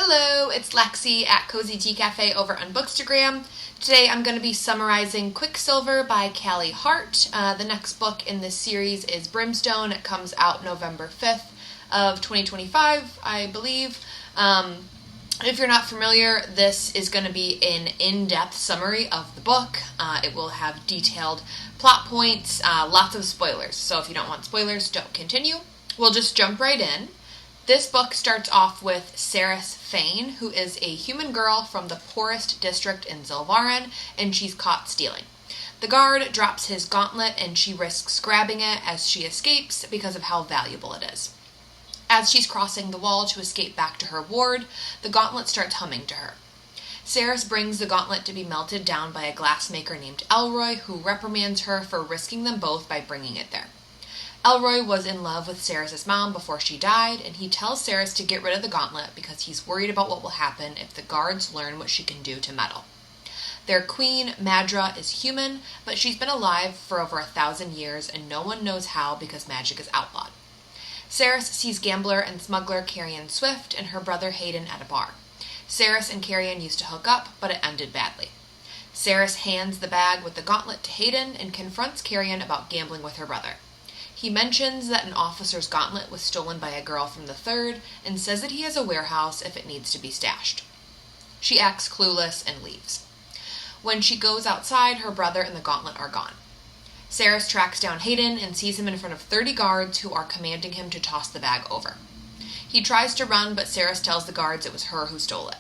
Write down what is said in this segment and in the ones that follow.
Hello, it's Lexi at Cozy Tea Cafe over on Bookstagram. Today I'm going to be summarizing Quicksilver by Callie Hart. The next book in this series is Brimstone. It comes out November 5th of 2025, I believe. If you're not familiar, this is going to be an in-depth summary of the book. It will have detailed plot points, lots of spoilers. So if you don't want spoilers, don't continue. We'll just jump right in. This book starts off with Ceres Fane, who is a human girl from the poorest district in Zilvarin, and she's caught stealing. The guard drops his gauntlet and she risks grabbing it as she escapes because of how valuable it is. As she's crossing the wall to escape back to her ward, the gauntlet starts humming to her. Ceres brings the gauntlet to be melted down by a glassmaker named Elroy, who reprimands her for risking them both by bringing it there. Elroy was in love with Ceres' mom before she died, and he tells Ceres to get rid of the gauntlet because he's worried about what will happen if the guards learn what she can do to metal. Their queen, Madra, is human, but she's been alive for over 1,000 years, and no one knows how because magic is outlawed. Ceres sees gambler and smuggler Carrion Swift and her brother Hayden at a bar. Ceres and Carrion used to hook up, but it ended badly. Ceres hands the bag with the gauntlet to Hayden and confronts Carrion about gambling with her brother. He mentions that an officer's gauntlet was stolen by a girl from the Third and says that he has a warehouse if it needs to be stashed. She acts clueless and leaves. When she goes outside, her brother and the gauntlet are gone. Ceres tracks down Hayden and sees him in front of 30 guards who are commanding him to toss the bag over. He tries to run, but Ceres tells the guards it was her who stole it.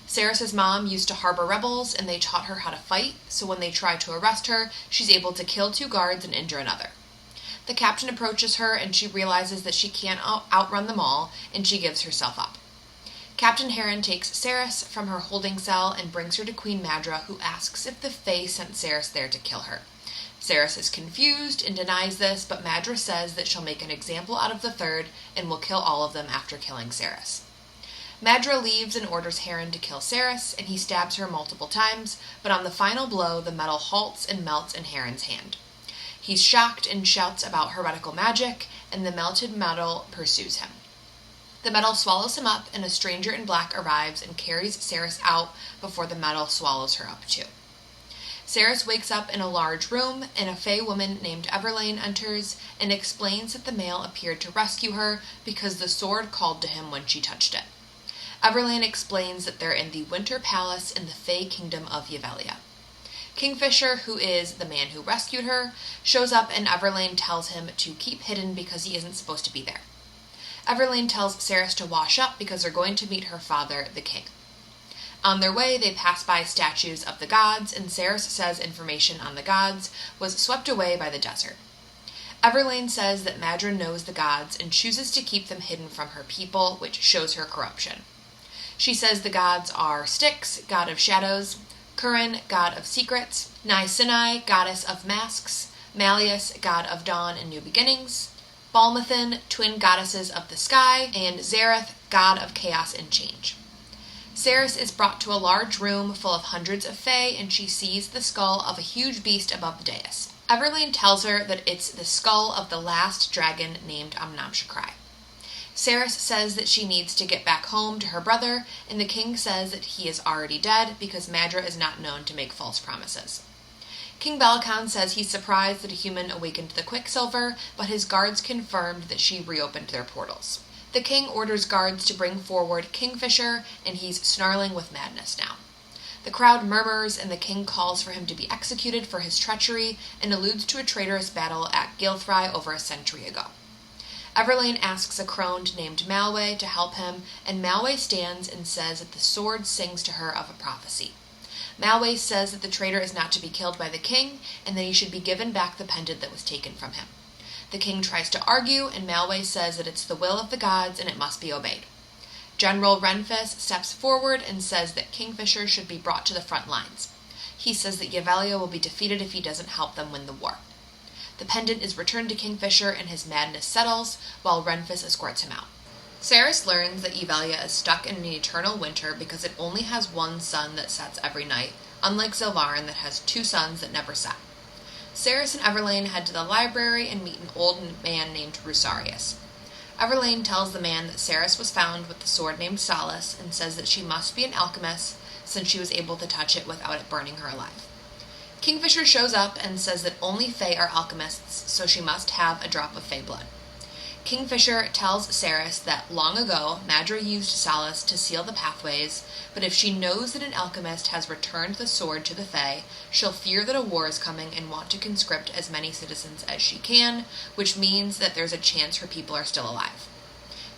Ceres' mom used to harbor rebels, and they taught her how to fight, so when they try to arrest her, she's able to kill 2 guards and injure another. The captain approaches her, and she realizes that she can't outrun them all, and she gives herself up. Captain Heron takes Ceres from her holding cell and brings her to Queen Madra, who asks if the Fae sent Ceres there to kill her. Ceres is confused and denies this, but Madra says that she'll make an example out of the Third and will kill all of them after killing Ceres. Madra leaves and orders Heron to kill Ceres, and he stabs her multiple times, but on the final blow, the metal halts and melts in Heron's hand. He's shocked and shouts about heretical magic, and the melted metal pursues him. The metal swallows him up, and a stranger in black arrives and carries Ceres out before the metal swallows her up too. Ceres wakes up in a large room, and a Fae woman named Everlane enters and explains that the male appeared to rescue her because the sword called to him when she touched it. Everlane explains that they're in the Winter Palace in the Fae Kingdom of Yavelia. Kingfisher, who is the man who rescued her, shows up and Everlane tells him to keep hidden because he isn't supposed to be there. Everlane tells Ceres to wash up because they're going to meet her father, the king. On their way, they pass by statues of the gods, and Ceres says information on the gods was swept away by the desert. Everlane says that Madra knows the gods and chooses to keep them hidden from her people, which shows her corruption. She says the gods are Styx, god of shadows, Curran, god of secrets, Nysinai, goddess of masks, Malleus, god of dawn and new beginnings, Balmathin, twin goddesses of the sky, and Zareth, god of chaos and change. Ceres is brought to a large room full of hundreds of Fae, and she sees the skull of a huge beast above the dais. Everlane tells her that it's the skull of the last dragon named Amnam-Shakrai. Ceres says that she needs to get back home to her brother, and the king says that he is already dead because Madra is not known to make false promises. King Bellicon says he's surprised that a human awakened the Quicksilver, but his guards confirmed that she reopened their portals. The king orders guards to bring forward Kingfisher, and he's snarling with madness now. The crowd murmurs, and the king calls for him to be executed for his treachery and alludes to a traitorous battle at Gilthry over a century ago. Everlane asks a crone named Malway to help him, and Malway stands and says that the sword sings to her of a prophecy. Malway says that the traitor is not to be killed by the king, and that he should be given back the pendant that was taken from him. The king tries to argue, and Malway says that it's the will of the gods and it must be obeyed. General Renfis steps forward and says that Kingfisher should be brought to the front lines. He says that Yavelia will be defeated if he doesn't help them win the war. The pendant is returned to Kingfisher and his madness settles, while Renfis escorts him out. Ceres learns that Yavelia is stuck in an eternal winter because it only has one sun that sets every night, unlike Zilvarin that has 2 suns that never set. Ceres and Everlane head to the library and meet an old man named Rusarius. Everlane tells the man that Ceres was found with the sword named Solace and says that she must be an alchemist since she was able to touch it without it burning her alive. Kingfisher shows up and says that only Fae are alchemists, so she must have a drop of Fae blood. Kingfisher tells Ceres that long ago, Madra used Solace to seal the pathways, but if she knows that an alchemist has returned the sword to the Fae, she'll fear that a war is coming and want to conscript as many citizens as she can, which means that there's a chance her people are still alive.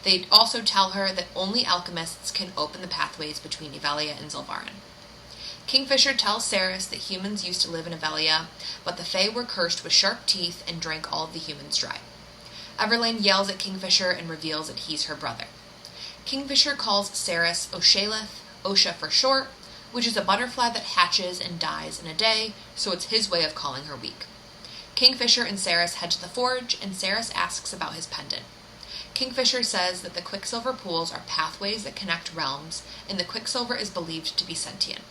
They also tell her that only alchemists can open the pathways between Evelia and Zilvarin. Kingfisher tells Ceres that humans used to live in Evelia, but the Fae were cursed with sharp teeth and drank all of the humans dry. Everlane yells at Kingfisher and reveals that he's her brother. Kingfisher calls Ceres Oshalith, Osha for short, which is a butterfly that hatches and dies in a day, so it's his way of calling her weak. Kingfisher and Ceres head to the forge, and Ceres asks about his pendant. Kingfisher says that the Quicksilver pools are pathways that connect realms, and the Quicksilver is believed to be sentient.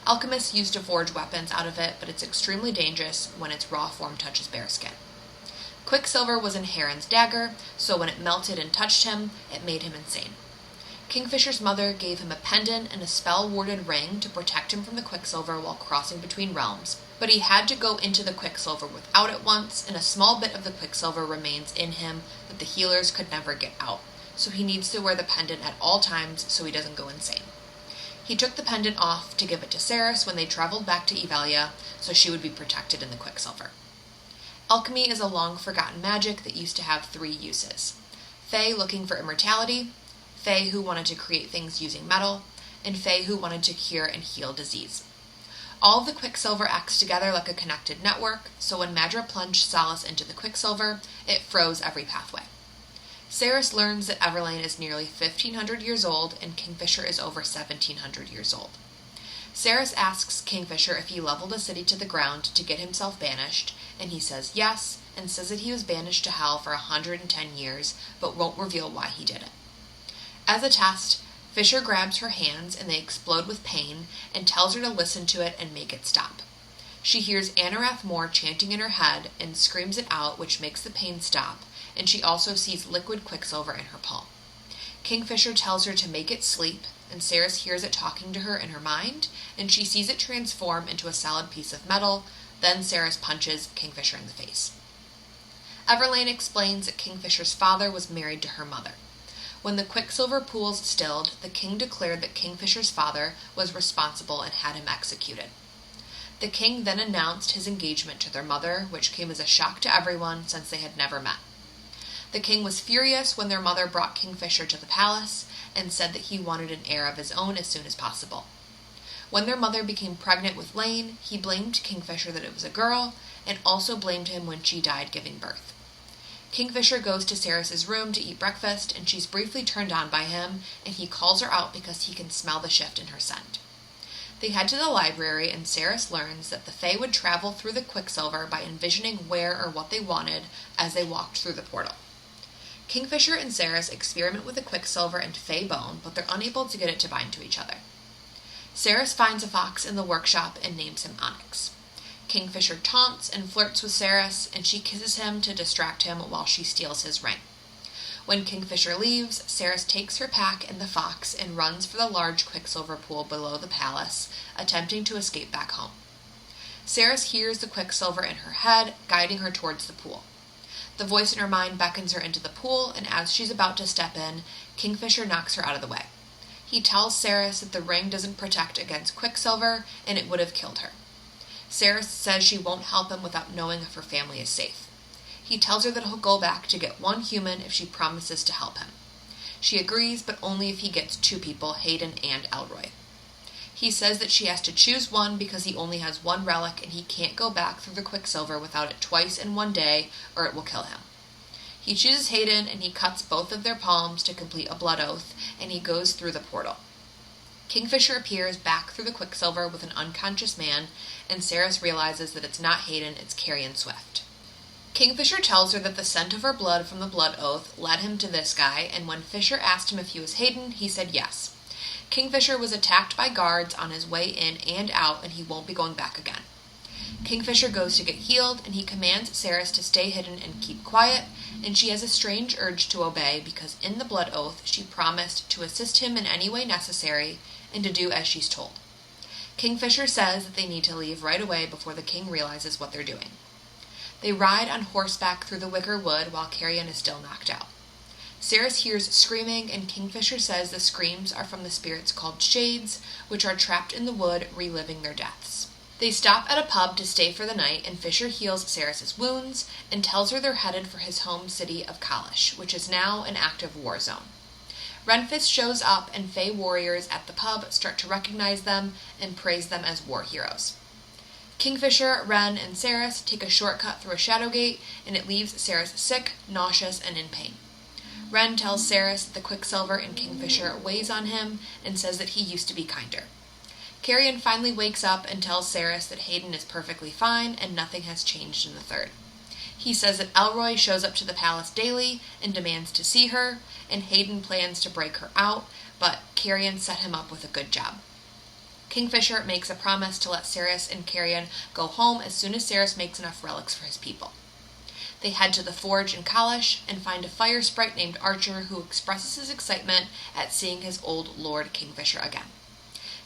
Alchemists used to forge weapons out of it, but it's extremely dangerous when its raw form touches bare skin. Quicksilver was in Heron's dagger, so when it melted and touched him, it made him insane. Kingfisher's mother gave him a pendant and a spell-warded ring to protect him from the Quicksilver while crossing between realms, but he had to go into the Quicksilver without it once, and a small bit of the Quicksilver remains in him that the healers could never get out, so he needs to wear the pendant at all times so he doesn't go insane. He took the pendant off to give it to Ceres when they traveled back to Evelia, so she would be protected in the Quicksilver. Alchemy is a long-forgotten magic that used to have 3 uses. Fae looking for immortality, Fae who wanted to create things using metal, and Fae who wanted to cure and heal disease. All of the Quicksilver acts together like a connected network, so when Madra plunged Solace into the Quicksilver, it froze every pathway. Ceres learns that Everlane is nearly 1,500 years old and Kingfisher is over 1,700 years old. Ceres asks Kingfisher if he leveled a city to the ground to get himself banished, and he says yes, and says that he was banished to hell for 110 years, but won't reveal why he did it. As a test, Fisher grabs her hands and they explode with pain, and tells her to listen to it and make it stop. She hears Anarath Moore chanting in her head and screams it out, which makes the pain stop, and she also sees liquid Quicksilver in her palm. Kingfisher tells her to make it sleep, and Ceres hears it talking to her in her mind, and she sees it transform into a solid piece of metal. Then Ceres punches Kingfisher in the face. Everlane explains that Kingfisher's father was married to her mother. When the Quicksilver pools stilled, the king declared that Kingfisher's father was responsible and had him executed. The king then announced his engagement to their mother, which came as a shock to everyone since they had never met. The king was furious when their mother brought Kingfisher to the palace and said that he wanted an heir of his own as soon as possible. When their mother became pregnant with Lane, he blamed Kingfisher that it was a girl, and also blamed him when she died giving birth. Kingfisher goes to Ceres' room to eat breakfast, and she's briefly turned on by him, and he calls her out because he can smell the shift in her scent. They head to the library, and Ceres learns that the Fae would travel through the Quicksilver by envisioning where or what they wanted as they walked through the portal. Kingfisher and Ceres experiment with the Quicksilver and Fae bone, but they're unable to get it to bind to each other. Ceres finds a fox in the workshop and names him Onyx. Kingfisher taunts and flirts with Ceres, and she kisses him to distract him while she steals his ring. When Kingfisher leaves, Ceres takes her pack and the fox and runs for the large Quicksilver pool below the palace, attempting to escape back home. Ceres hears the Quicksilver in her head, guiding her towards the pool. The voice in her mind beckons her into the pool, and as she's about to step in, Kingfisher knocks her out of the way. He tells Ceres that the ring doesn't protect against Quicksilver, and it would have killed her. Ceres says she won't help him without knowing if her family is safe. He tells her that he'll go back to get one human if she promises to help him. She agrees, but only if he gets 2 people, Hayden and Elroy. He says that she has to choose one because he only has 1 relic and he can't go back through the Quicksilver without it twice in 1 day, or it will kill him. He chooses Hayden, and he cuts both of their palms to complete a blood oath, and he goes through the portal. Kingfisher appears back through the Quicksilver with an unconscious man, and Ceres realizes that it's not Hayden, it's Carrion Swift. Kingfisher tells her that the scent of her blood from the blood oath led him to this guy, and when Fisher asked him if he was Hayden, he said yes. Kingfisher was attacked by guards on his way in and out, and he won't be going back again. Kingfisher goes to get healed, and he commands Ceres to stay hidden and keep quiet, and she has a strange urge to obey because in the blood oath she promised to assist him in any way necessary and to do as she's told. Kingfisher says that they need to leave right away before the king realizes what they're doing. They ride on horseback through the wicker wood while Carrion is still knocked out. Ceres hears screaming, and Kingfisher says the screams are from the spirits called Shades, which are trapped in the wood, reliving their deaths. They stop at a pub to stay for the night, and Fisher heals Ceres' wounds and tells her they're headed for his home city of Kalish, which is now an active war zone. Renfis shows up, and Fae warriors at the pub start to recognize them and praise them as war heroes. Kingfisher, Ren, and Ceres take a shortcut through a shadow gate, and it leaves Ceres sick, nauseous, and in pain. Ren tells Ceres that the Quicksilver in Kingfisher weighs on him and says that he used to be kinder. Carrion finally wakes up and tells Ceres that Hayden is perfectly fine and nothing has changed in the third. He says that Elroy shows up to the palace daily and demands to see her, and Hayden plans to break her out, but Carrion set him up with a good job. Kingfisher makes a promise to let Ceres and Carrion go home as soon as Ceres makes enough relics for his people. They head to the forge in Kalish and find a fire sprite named Archer who expresses his excitement at seeing his old Lord Kingfisher again.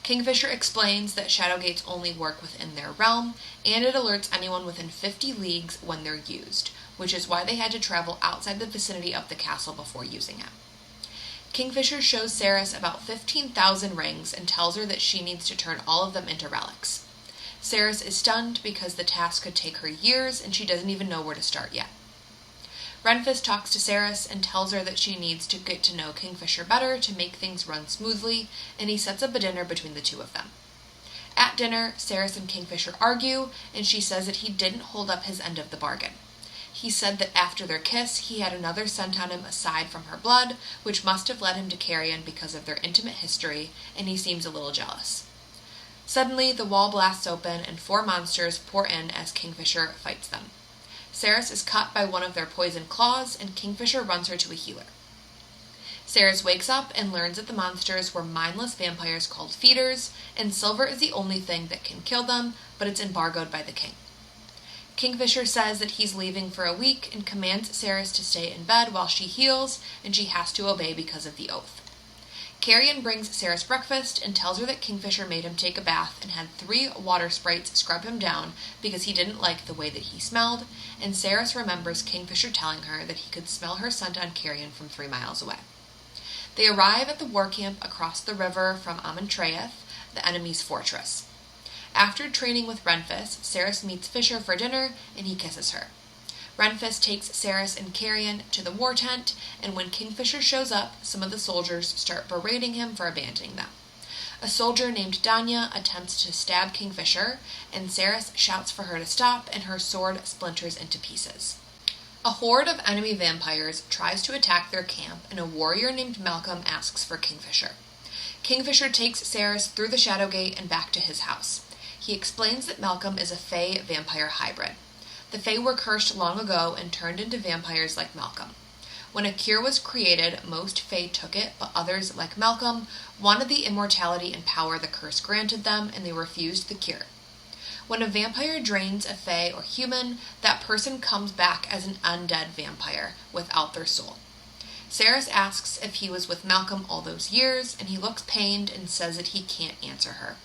Kingfisher explains that shadow gates only work within their realm, and it alerts anyone within 50 leagues when they're used, which is why they had to travel outside the vicinity of the castle before using it. Kingfisher shows Ceres about 15,000 rings and tells her that she needs to turn all of them into relics. Ceres is stunned because the task could take her years and she doesn't even know where to start yet. Renfis talks to Ceres and tells her that she needs to get to know Kingfisher better to make things run smoothly, and he sets up a dinner between the two of them. At dinner, Ceres and Kingfisher argue, and she says that he didn't hold up his end of the bargain. He said that after their kiss, he had another sent on him aside from her blood, which must have led him to Carrion because of their intimate history, and he seems a little jealous. Suddenly, the wall blasts open, and 4 monsters pour in as Kingfisher fights them. Ceres is cut by one of their poisoned claws, and Kingfisher runs her to a healer. Ceres wakes up and learns that the monsters were mindless vampires called feeders, and silver is the only thing that can kill them, but it's embargoed by the king. Kingfisher says that he's leaving for a week and commands Ceres to stay in bed while she heals, and she has to obey because of the oath. Carrion brings Ceres breakfast and tells her that Kingfisher made him take a bath and had 3 water sprites scrub him down because he didn't like the way that he smelled, and Ceres remembers Kingfisher telling her that he could smell her scent on Carrion from 3 miles away. They arrive at the war camp across the river from Amontreath, the enemy's fortress. After training with Renfis, Ceres meets Fisher for dinner and he kisses her. Renfis takes Ceres and Carrion to the war tent, and when Kingfisher shows up, some of the soldiers start berating him for abandoning them. A soldier named Danya attempts to stab Kingfisher, and Ceres shouts for her to stop, and her sword splinters into pieces. A horde of enemy vampires tries to attack their camp, and a warrior named Malcolm asks for Kingfisher. Kingfisher takes Ceres through the shadow gate and back to his house. He explains that Malcolm is a Fae vampire hybrid. The Fae were cursed long ago and turned into vampires like Malcolm. When a cure was created, most Fae took it, but others, like Malcolm, wanted the immortality and power the curse granted them, and they refused the cure. When a vampire drains a Fae or human, that person comes back as an undead vampire, without their soul. Ceres asks if he was with Malcolm all those years, and he looks pained and says that he can't answer her.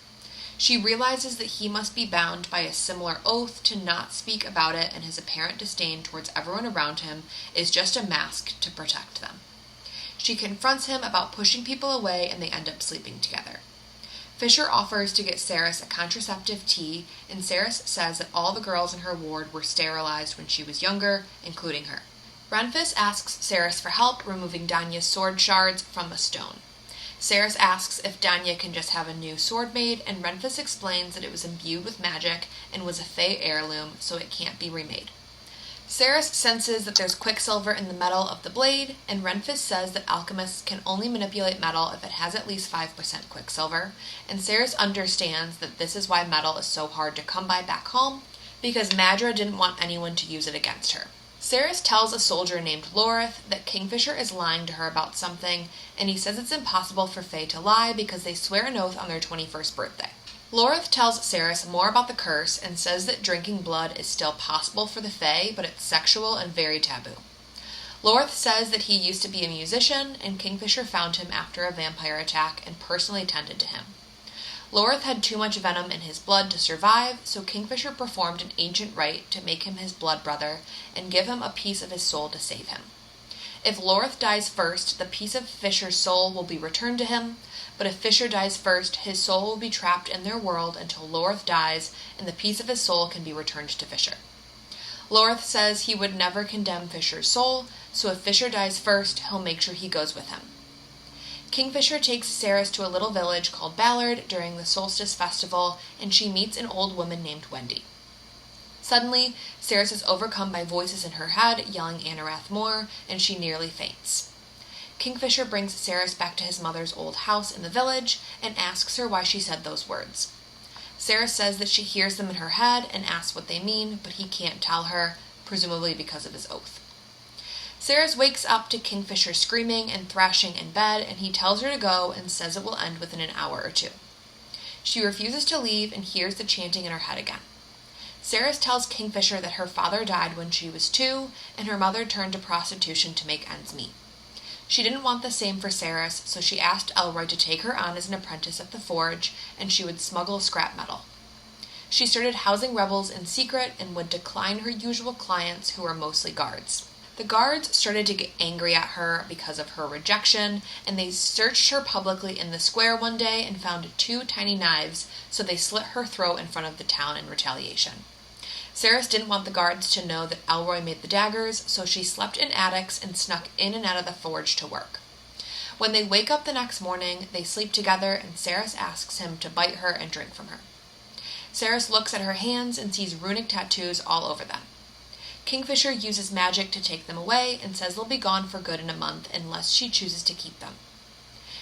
She realizes that he must be bound by a similar oath to not speak about it, and his apparent disdain towards everyone around him is just a mask to protect them. She confronts him about pushing people away, and they end up sleeping together. Fisher offers to get Ceres a contraceptive tea, and Ceres says that all the girls in her ward were sterilized when she was younger, including her. Renfis asks Ceres for help removing Danya's sword shards from a stone. Ceres asks if Danya can just have a new sword made, and Renfis explains that it was imbued with magic and was a Fae heirloom, so it can't be remade. Ceres senses that there's Quicksilver in the metal of the blade, and Renfis says that alchemists can only manipulate metal if it has at least 5% Quicksilver, and Ceres understands that this is why metal is so hard to come by back home, because Madra didn't want anyone to use it against her. Ceres tells a soldier named Lorith that Kingfisher is lying to her about something, and he says it's impossible for Fae to lie because they swear an oath on their 21st birthday. Lorith tells Cerys more about the curse and says that drinking blood is still possible for the Fae, but it's sexual and very taboo. Lorith says that he used to be a musician, and Kingfisher found him after a vampire attack and personally tended to him. Lorith had too much venom in his blood to survive, so Kingfisher performed an ancient rite to make him his blood brother and give him a piece of his soul to save him. If Lorith dies first, the piece of Fisher's soul will be returned to him, but if Fisher dies first, his soul will be trapped in their world until Lorith dies and the piece of his soul can be returned to Fisher. Lorith says he would never condemn Fisher's soul, so if Fisher dies first, he'll make sure he goes with him. Kingfisher takes Cerys to a little village called Ballard during the Solstice Festival, and she meets an old woman named Wendy. Suddenly, Cerys is overcome by voices in her head yelling Anarath more, and she nearly faints. Kingfisher brings Cerys back to his mother's old house in the village and asks her why she said those words. Cerys says that she hears them in her head and asks what they mean, but he can't tell her, presumably because of his oath. Cerys wakes up to Kingfisher screaming and thrashing in bed, and he tells her to go and says it will end within an hour or two. She refuses to leave and hears the chanting in her head again. Cerys tells Kingfisher that her father died when she was 2, and her mother turned to prostitution to make ends meet. She didn't want the same for Cerys, so she asked Elroy to take her on as an apprentice at the forge, and she would smuggle scrap metal. She started housing rebels in secret and would decline her usual clients, who were mostly guards. The guards started to get angry at her because of her rejection, and they searched her publicly in the square one day and found 2 tiny knives, so they slit her throat in front of the town in retaliation. Cerys didn't want the guards to know that Elroy made the daggers, so she slept in attics and snuck in and out of the forge to work. When they wake up the next morning, they sleep together, and Cerys asks him to bite her and drink from her. Cerys looks at her hands and sees runic tattoos all over them. Kingfisher uses magic to take them away and says they'll be gone for good in a month unless she chooses to keep them.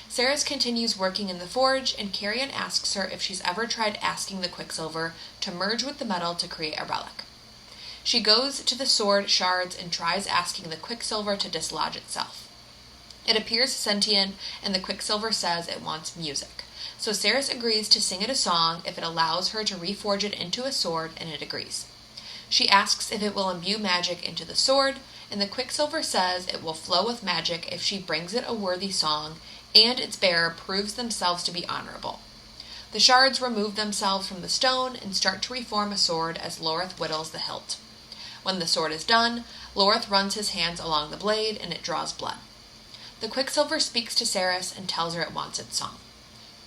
Cerys continues working in the forge, and Carrion asks her if she's ever tried asking the Quicksilver to merge with the metal to create a relic. She goes to the sword shards and tries asking the Quicksilver to dislodge itself. It appears sentient, and the Quicksilver says it wants music. So Cerys agrees to sing it a song if it allows her to reforge it into a sword, and it agrees. She asks if it will imbue magic into the sword, and the Quicksilver says it will flow with magic if she brings it a worthy song, and its bearer proves themselves to be honorable. The shards remove themselves from the stone and start to reform a sword as Lorith whittles the hilt. When the sword is done, Lorith runs his hands along the blade, and it draws blood. The Quicksilver speaks to Cerys and tells her it wants its song.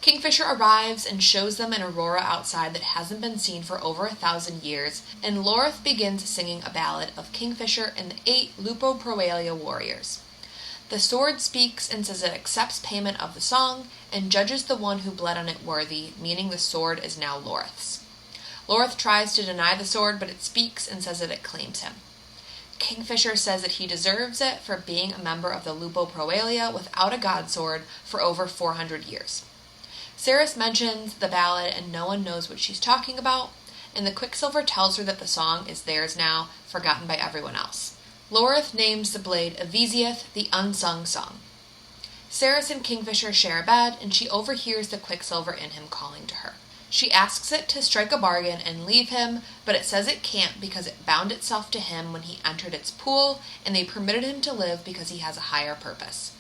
Kingfisher arrives and shows them an aurora outside that hasn't been seen for over 1,000 years, and Lorith begins singing a ballad of Kingfisher and the 8 Lupo Proalia warriors. The sword speaks and says it accepts payment of the song and judges the one who bled on it worthy, meaning the sword is now Lorith's. Lorith tries to deny the sword, but it speaks and says that it claims him. Kingfisher says that he deserves it for being a member of the Lupo Proalia without a god sword for over 400 years. Cerys mentions the ballad and no one knows what she's talking about, and the Quicksilver tells her that the song is theirs now, forgotten by everyone else. Lorith names the blade Evesieth, the unsung song. Cerys and Kingfisher share a bed, and she overhears the Quicksilver in him calling to her. She asks it to strike a bargain and leave him, but it says it can't because it bound itself to him when he entered its pool, and they permitted him to live because he has a higher purpose.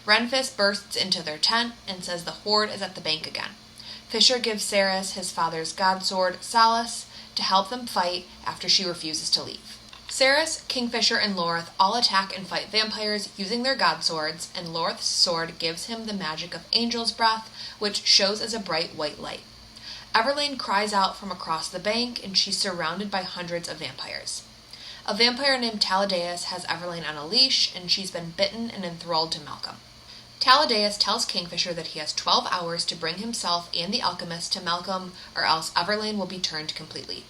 Renfist bursts into their tent and says the horde is at the bank again. Fisher gives Cerys his father's god sword, Solace, to help them fight after she refuses to leave. Cerys, Kingfisher, and Lorith all attack and fight vampires using their god swords, and Lorith's sword gives him the magic of Angel's Breath, which shows as a bright white light. Everlane cries out from across the bank, and she's surrounded by hundreds of vampires. A vampire named Taladeus has Everlane on a leash, and she's been bitten and enthralled to Malcolm. Taladeus tells Kingfisher that he has 12 hours to bring himself and the alchemist to Malcolm, or else Everlane will be turned completely.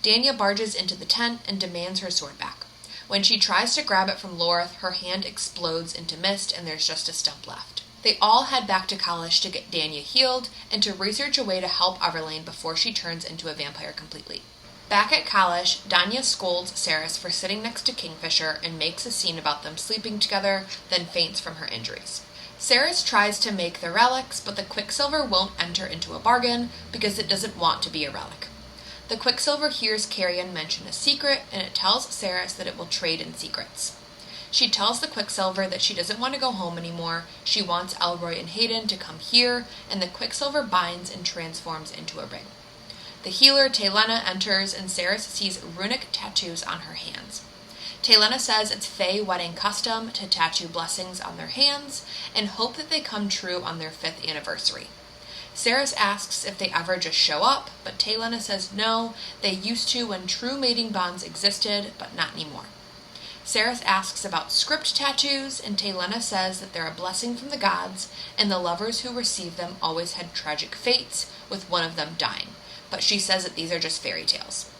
Danya barges into the tent and demands her sword back. When she tries to grab it from Lorith, her hand explodes into mist and there's just a stump left. They all head back to Kalish to get Danya healed and to research a way to help Everlane before she turns into a vampire completely. Back at Kalish, Danya scolds Cerys for sitting next to Kingfisher and makes a scene about them sleeping together, then faints from her injuries. Ceres tries to make the relics, but the Quicksilver won't enter into a bargain because it doesn't want to be a relic. The Quicksilver hears Carrion mention a secret, and it tells Ceres that it will trade in secrets. She tells the Quicksilver that she doesn't want to go home anymore, she wants Elroy and Hayden to come here, and the Quicksilver binds and transforms into a ring. The healer, Taelena, enters, and Ceres sees runic tattoos on her hands. Taelena says it's Fae wedding custom to tattoo blessings on their hands and hope that they come true on their 5th anniversary. Ceres asks if they ever just show up, but Taelena says no, they used to when true mating bonds existed, but not anymore. Ceres asks about script tattoos, and Taelena says that they're a blessing from the gods, and the lovers who receive them always had tragic fates, with one of them dying, but she says that these are just fairy tales.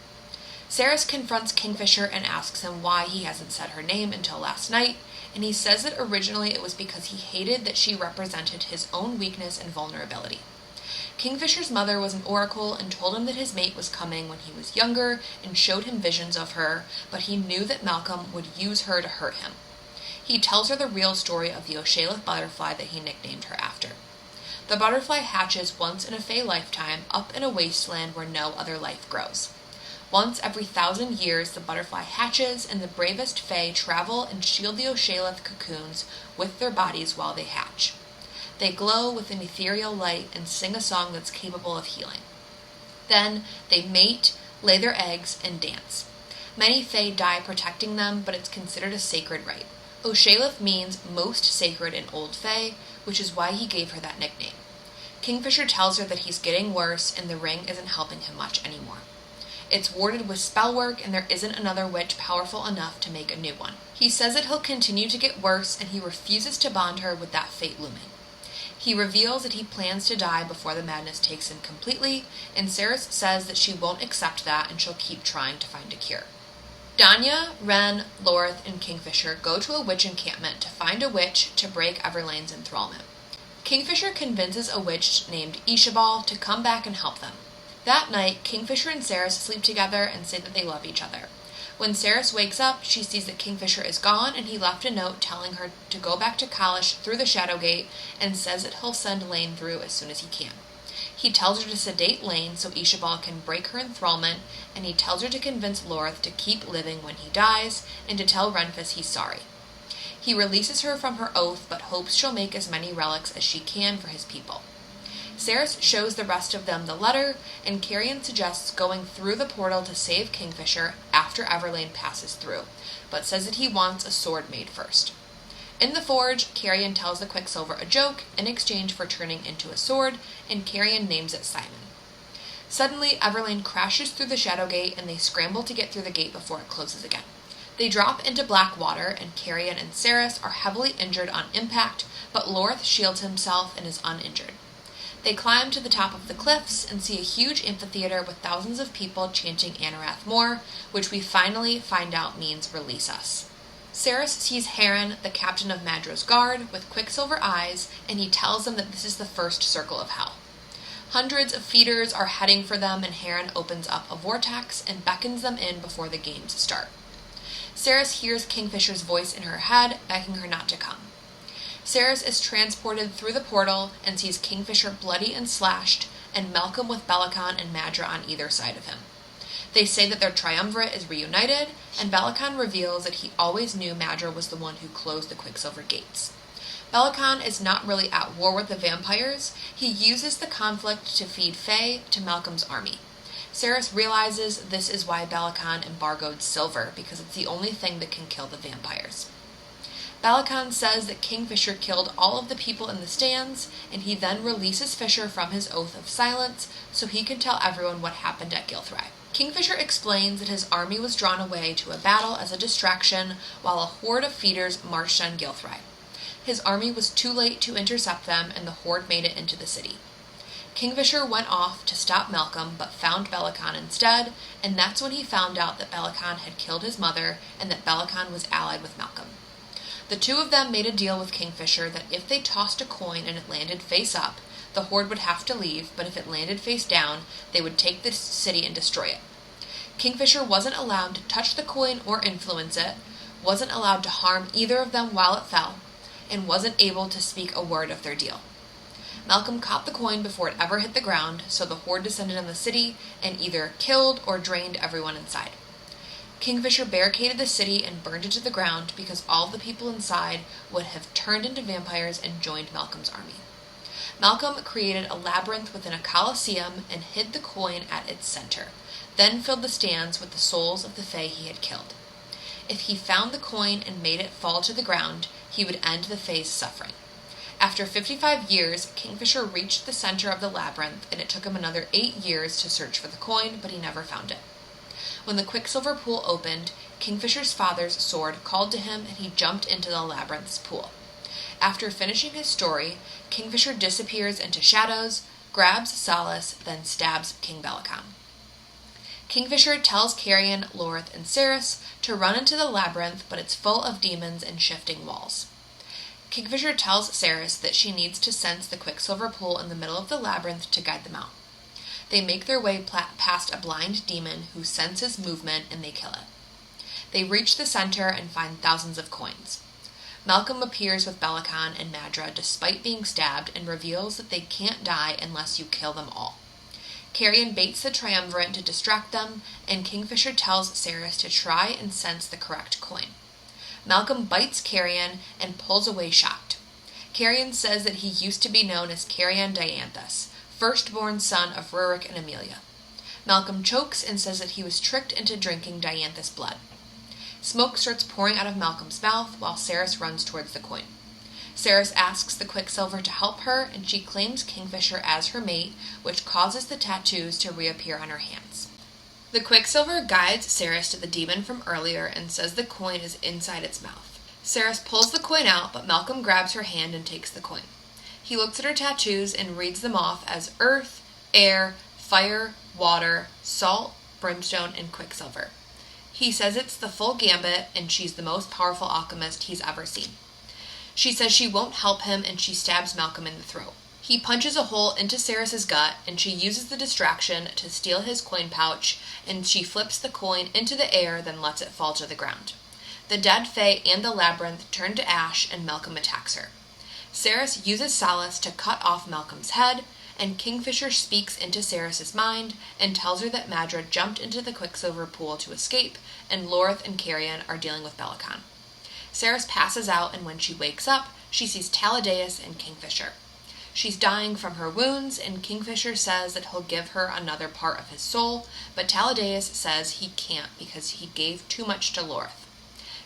Ceres confronts Kingfisher and asks him why he hasn't said her name until last night, and he says that originally it was because he hated that she represented his own weakness and vulnerability. Kingfisher's mother was an oracle and told him that his mate was coming when he was younger and showed him visions of her, but he knew that Malcolm would use her to hurt him. He tells her the real story of the O'Shaleth butterfly that he nicknamed her after. The butterfly hatches once in a Fae lifetime up in a wasteland where no other life grows. Once every 1,000 years, the butterfly hatches, and the bravest Fae travel and shield the O'Shaleth cocoons with their bodies while they hatch. They glow with an ethereal light and sing a song that's capable of healing. Then they mate, lay their eggs, and dance. Many Fae die protecting them, but it's considered a sacred rite. O'Shaleth means most sacred in Old Fae, which is why he gave her that nickname. Kingfisher tells her that he's getting worse and the ring isn't helping him much anymore. It's warded with spell work, and there isn't another witch powerful enough to make a new one. He says that he'll continue to get worse, and he refuses to bond her with that fate looming. He reveals that he plans to die before the madness takes him completely, and Ceres says that she won't accept that and she'll keep trying to find a cure. Danya, Ren, Lorith, and Kingfisher go to a witch encampment to find a witch to break Everlane's enthrallment. Kingfisher convinces a witch named Ishabal to come back and help them. That night, Kingfisher and Ceres sleep together and say that they love each other. When Ceres wakes up, she sees that Kingfisher is gone, and he left a note telling her to go back to Kalish through the Shadow Gate and says that he'll send Lane through as soon as he can. He tells her to sedate Lane so Ishabal can break her enthrallment, and he tells her to convince Lorith to keep living when he dies and to tell Renfis he's sorry. He releases her from her oath, but hopes she'll make as many relics as she can for his people. Ceres shows the rest of them the letter, and Carrion suggests going through the portal to save Kingfisher after Everlane passes through, but says that he wants a sword made first. In the forge, Carrion tells the Quicksilver a joke in exchange for turning into a sword, and Carrion names it Simon. Suddenly, Everlane crashes through the Shadow Gate, and they scramble to get through the gate before it closes again. They drop into black water, and Carrion and Ceres are heavily injured on impact, but Lorith shields himself and is uninjured. They climb to the top of the cliffs and see a huge amphitheater with thousands of people chanting Anarath More, which we finally find out means release us. Ceres sees Heron, the captain of Madro's guard, with Quicksilver eyes, and he tells them that this is the first circle of hell. Hundreds of feeders are heading for them, and Heron opens up a vortex and beckons them in before the games start. Ceres hears Kingfisher's voice in her head, begging her not to come. Ceres is transported through the portal and sees Kingfisher bloody and slashed, and Malcolm with Belicon and Madra on either side of him. They say that their triumvirate is reunited, and Belicon reveals that he always knew Madra was the one who closed the Quicksilver gates. Belicon is not really at war with the vampires. He uses the conflict to feed Fae to Malcolm's army. Ceres realizes this is why Belicon embargoed silver, because it's the only thing that can kill the vampires. Belicon says that Kingfisher killed all of the people in the stands, and he then releases Fisher from his oath of silence so he can tell everyone what happened at Gilthry. Kingfisher explains that his army was drawn away to a battle as a distraction while a horde of feeders marched on Gilthry. His army was too late to intercept them, and the horde made it into the city. Kingfisher went off to stop Malcolm, but found Belicon instead, and that's when he found out that Belicon had killed his mother and that Belicon was allied with Malcolm. The two of them made a deal with Kingfisher that if they tossed a coin and it landed face up, the horde would have to leave, but if it landed face down, they would take the city and destroy it. Kingfisher wasn't allowed to touch the coin or influence it, wasn't allowed to harm either of them while it fell, and wasn't able to speak a word of their deal. Malcolm caught the coin before it ever hit the ground, so the horde descended on the city and either killed or drained everyone inside. Kingfisher barricaded the city and burned it to the ground because all the people inside would have turned into vampires and joined Malcolm's army. Malcolm created a labyrinth within a coliseum and hid the coin at its center, then filled the stands with the souls of the Fae he had killed. If he found the coin and made it fall to the ground, he would end the Fae's suffering. After 55 years, Kingfisher reached the center of the labyrinth, and it took him another 8 years to search for the coin, but he never found it. When the Quicksilver pool opened, Kingfisher's father's sword called to him, and he jumped into the labyrinth's pool. After finishing his story, Kingfisher disappears into shadows, grabs Solace, then stabs King Bellicon. Kingfisher tells Carrion, Lorith, and Cerys to run into the labyrinth, but it's full of demons and shifting walls. Kingfisher tells Cerys that she needs to sense the Quicksilver pool in the middle of the labyrinth to guide them out. They make their way past a blind demon who senses movement, and they kill it. They reach the center and find thousands of coins. Malcolm appears with Bellicon and Madra despite being stabbed and reveals that they can't die unless you kill them all. Carrion baits the triumvirate to distract them, and Kingfisher tells Cerys to try and sense the correct coin. Malcolm bites Carrion and pulls away shocked. Carrion says that he used to be known as Carrion Dianthus, firstborn son of Rurik and Amelia. Malcolm chokes and says that he was tricked into drinking Dianthus blood. Smoke starts pouring out of Malcolm's mouth while Cerys runs towards the coin. Cerys asks the Quicksilver to help her, and she claims Kingfisher as her mate, which causes the tattoos to reappear on her hands. The Quicksilver guides Cerys to the demon from earlier and says the coin is inside its mouth. Cerys pulls the coin out, but Malcolm grabs her hand and takes the coin. He looks at her tattoos and reads them off as earth, air, fire, water, salt, brimstone, and quicksilver. He says it's the full gambit, and she's the most powerful alchemist he's ever seen. She says she won't help him, and she stabs Malcolm in the throat. He punches a hole into Cerys' gut, and she uses the distraction to steal his coin pouch, and she flips the coin into the air, then lets it fall to the ground. The dead Fae and the labyrinth turn to ash, and Malcolm attacks her. Cerys uses Solace to cut off Malcolm's head, and Kingfisher speaks into Cerys' mind and tells her that Madra jumped into the Quicksilver pool to escape, and Lorith and Carrion are dealing with Bellicon. Cerys passes out, and when she wakes up, she sees Taladeus and Kingfisher. She's dying from her wounds, and Kingfisher says that he'll give her another part of his soul, but Taladeus says he can't because he gave too much to Lorith.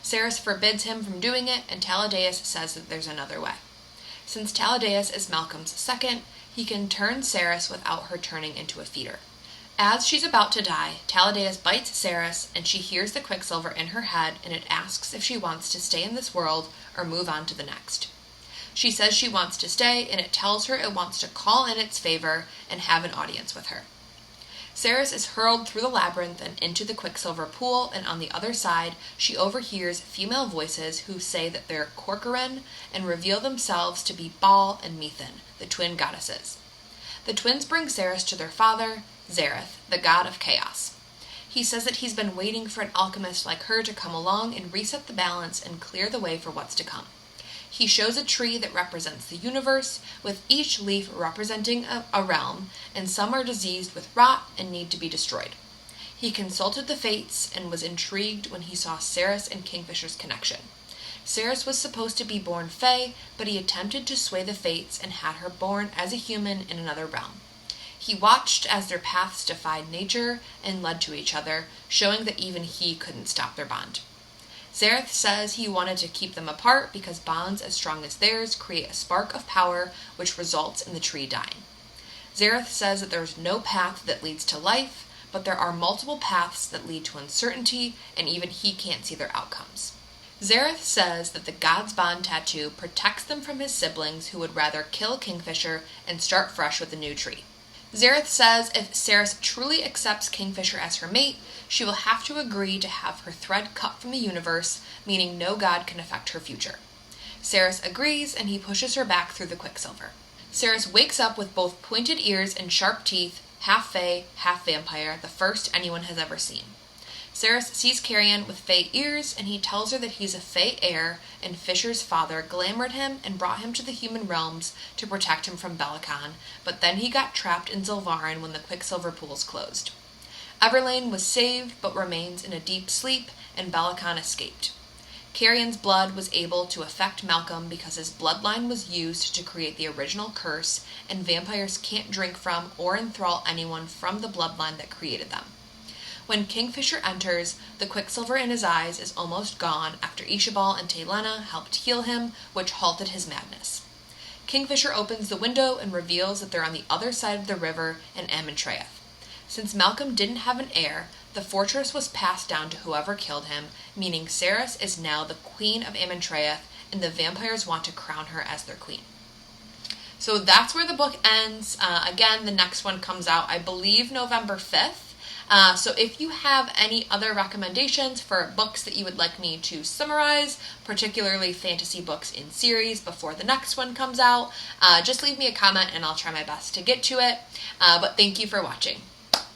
Cerys forbids him from doing it, and Taladeus says that there's another way. Since Taladeus is Malcolm's second, he can turn Cerys without her turning into a feeder. As she's about to die, Taladeus bites Cerys, and she hears the Quicksilver in her head, and it asks if she wants to stay in this world or move on to the next. She says she wants to stay, and it tells her it wants to call in its favor and have an audience with her. Cerys is hurled through the labyrinth and into the Quicksilver pool, and on the other side, she overhears female voices who say that they're Corcoran and reveal themselves to be Baal and Methan, the twin goddesses. The twins bring Cerys to their father, Zareth, the god of chaos. He says that he's been waiting for an alchemist like her to come along and reset the balance and clear the way for what's to come. He shows a tree that represents the universe, with each leaf representing a realm, and some are diseased with rot and need to be destroyed. He consulted the fates and was intrigued when he saw Cerys and Kingfisher's connection. Cerys was supposed to be born Fae, but he attempted to sway the fates and had her born as a human in another realm. He watched as their paths defied nature and led to each other, showing that even he couldn't stop their bond. Zareth says he wanted to keep them apart because bonds as strong as theirs create a spark of power which results in the tree dying. Zareth says that there's no path that leads to life, but there are multiple paths that lead to uncertainty, and even he can't see their outcomes. Zareth says that the God's Bond tattoo protects them from his siblings who would rather kill Kingfisher and start fresh with a new tree. Zareth says if Cerys truly accepts Kingfisher as her mate, she will have to agree to have her thread cut from the universe, meaning no god can affect her future. Cerys agrees, and he pushes her back through the Quicksilver. Cerys wakes up with both pointed ears and sharp teeth, half Fae, half vampire, the first anyone has ever seen. Cerys sees Carrion with Fae ears, and he tells her that he's a Fae heir, and Fisher's father glamoured him and brought him to the human realms to protect him from Belicon, but then he got trapped in Zilvarin when the Quicksilver pools closed. Everlane was saved, but remains in a deep sleep, and Belicon escaped. Carrion's blood was able to affect Malcolm because his bloodline was used to create the original curse, and vampires can't drink from or enthrall anyone from the bloodline that created them. When Kingfisher enters, the Quicksilver in his eyes is almost gone after Ishabel and Taylena helped heal him, which halted his madness. Kingfisher opens the window and reveals that they're on the other side of the river in Amentraeth. Since Malcolm didn't have an heir, the fortress was passed down to whoever killed him, meaning Cerys is now the queen of Amentraeth, and the vampires want to crown her as their queen. So that's where the book ends. Again, the next one comes out, I believe, November 5th. So if you have any other recommendations for books that you would like me to summarize, particularly fantasy books in series before the next one comes out, just leave me a comment and I'll try my best to get to it. But thank you for watching.